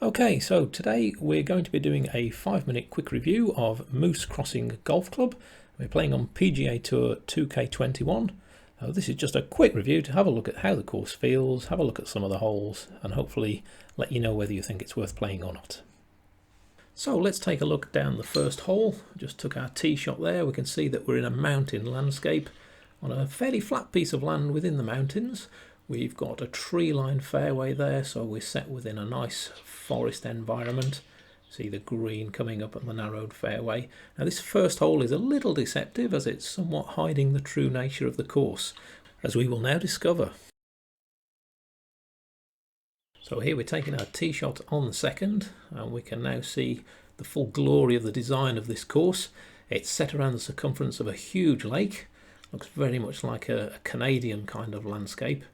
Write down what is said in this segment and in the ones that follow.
Okay, so today we're going to be doing a 5-minute quick review of Moose Crossing Golf Club. We're playing on PGA Tour 2K21. This is just a quick review to have a look at how the course feels, have a look at some of the holes, and hopefully let you know whether you think it's worth playing or not. So let's take a look down the first hole. Just took our tee shot there. We can see that we're in a mountain landscape on a fairly flat piece of land within the mountains. We've got a tree-lined fairway there, so we're set within a nice forest environment. See the green coming up on the narrowed fairway. Now this first hole is a little deceptive as it's somewhat hiding the true nature of the course, as we will now discover. So here we're taking our tee shot on the second, and we can now see the full glory of the design of this course. It's set around the circumference of a huge lake. Looks very much like a Canadian kind of landscape.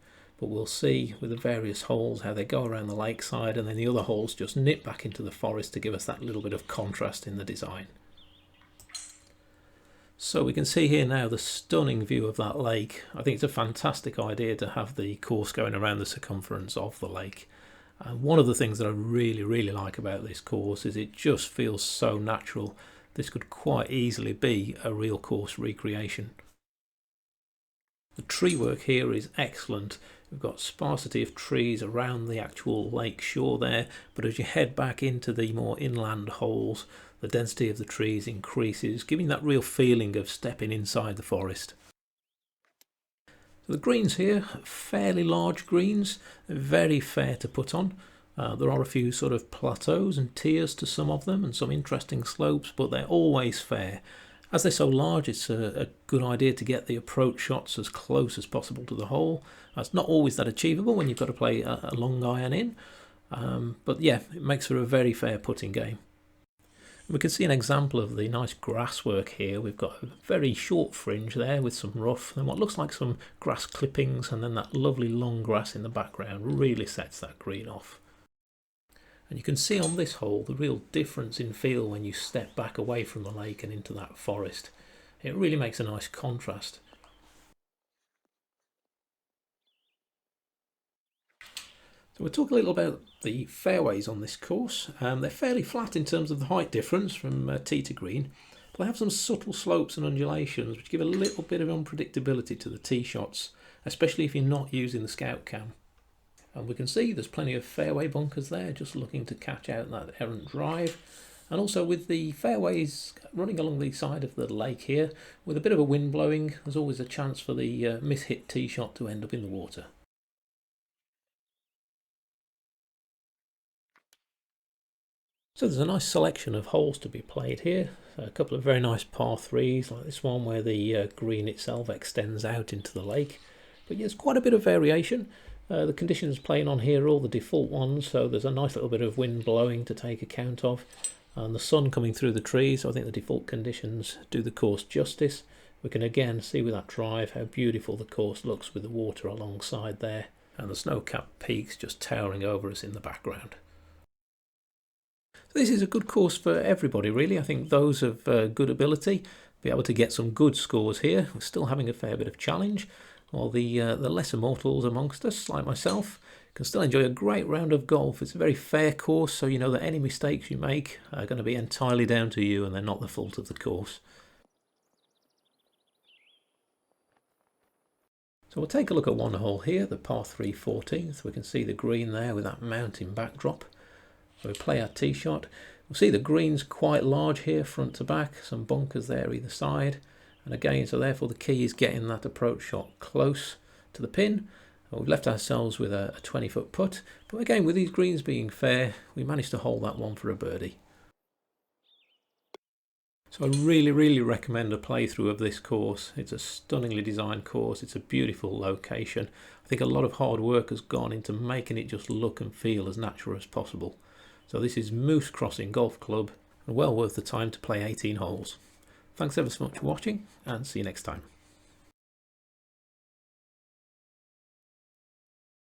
But we'll see with the various holes how they go around the lakeside, and then the other holes just nip back into the forest to give us that little bit of contrast in the design. So we can see here now the stunning view of that lake. I think it's a fantastic idea to have the course going around the circumference of the lake. And one of the things that I really like about this course is it just feels so natural. This could quite easily be a real course recreation. The tree work here is excellent. We've got sparsity of trees around the actual lake shore there, but as you head back into the more inland holes, the density of the trees increases, giving that real feeling of stepping inside the forest. So the greens here, fairly large greens, very fair to put on. There are a few sort of plateaus and tiers to some of them and some interesting slopes, but they're always fair. As they're so large, it's a good idea to get the approach shots as close as possible to the hole. It's not always that achievable when you've got to play a long iron in, but yeah, it makes for a very fair putting game. We can see an example of the nice grass work here. We've got a very short fringe there with some rough and what looks like some grass clippings, and then that lovely long grass in the background really sets that green off. And you can see on this hole the real difference in feel when you step back away from the lake and into that forest. It really makes a nice contrast. So we'll talk a little about the fairways on this course. They're fairly flat in terms of the height difference from tee to green, but they have some subtle slopes and undulations which give a little bit of unpredictability to the tee shots, especially if you're not using the scout cam. And we can see there's plenty of fairway bunkers there, just looking to catch out that errant drive. And also with the fairways running along the side of the lake here, with a bit of a wind blowing, there's always a chance for the mishit tee shot to end up in the water. So there's a nice selection of holes to be played here. A couple of very nice par 3s, like this one where the green itself extends out into the lake. But there's quite a bit of variation. The conditions playing on here are all the default ones, so there's a nice little bit of wind blowing to take account of, and the sun coming through the trees. So I think the default conditions do the course justice. We can again see with that drive how beautiful the course looks with the water alongside there, and the snow-capped peaks just towering over us in the background. So this is a good course for everybody really. I think those of good ability be able to get some good scores here. We're still having a fair bit of challenge, while the lesser mortals amongst us, like myself, can still enjoy a great round of golf. It's a very fair course, so you know that any mistakes you make are going to be entirely down to you and they're not the fault of the course. So we'll take a look at one hole here, the par 3 14th. We can see the green there with that mountain backdrop. So we play our tee shot. We'll see the green's quite large here, front to back, some bunkers there either side. And again, so therefore the key is getting that approach shot close to the pin. And we've left ourselves with a 20-foot putt. But again, with these greens being fair, we managed to hold that one for a birdie. So I really recommend a playthrough of this course. It's a stunningly designed course. It's a beautiful location. I think a lot of hard work has gone into making it just look and feel as natural as possible. So this is Moose Crossing Golf Club, and well worth the time to play 18 holes. Thanks ever so much for watching, and see you next time.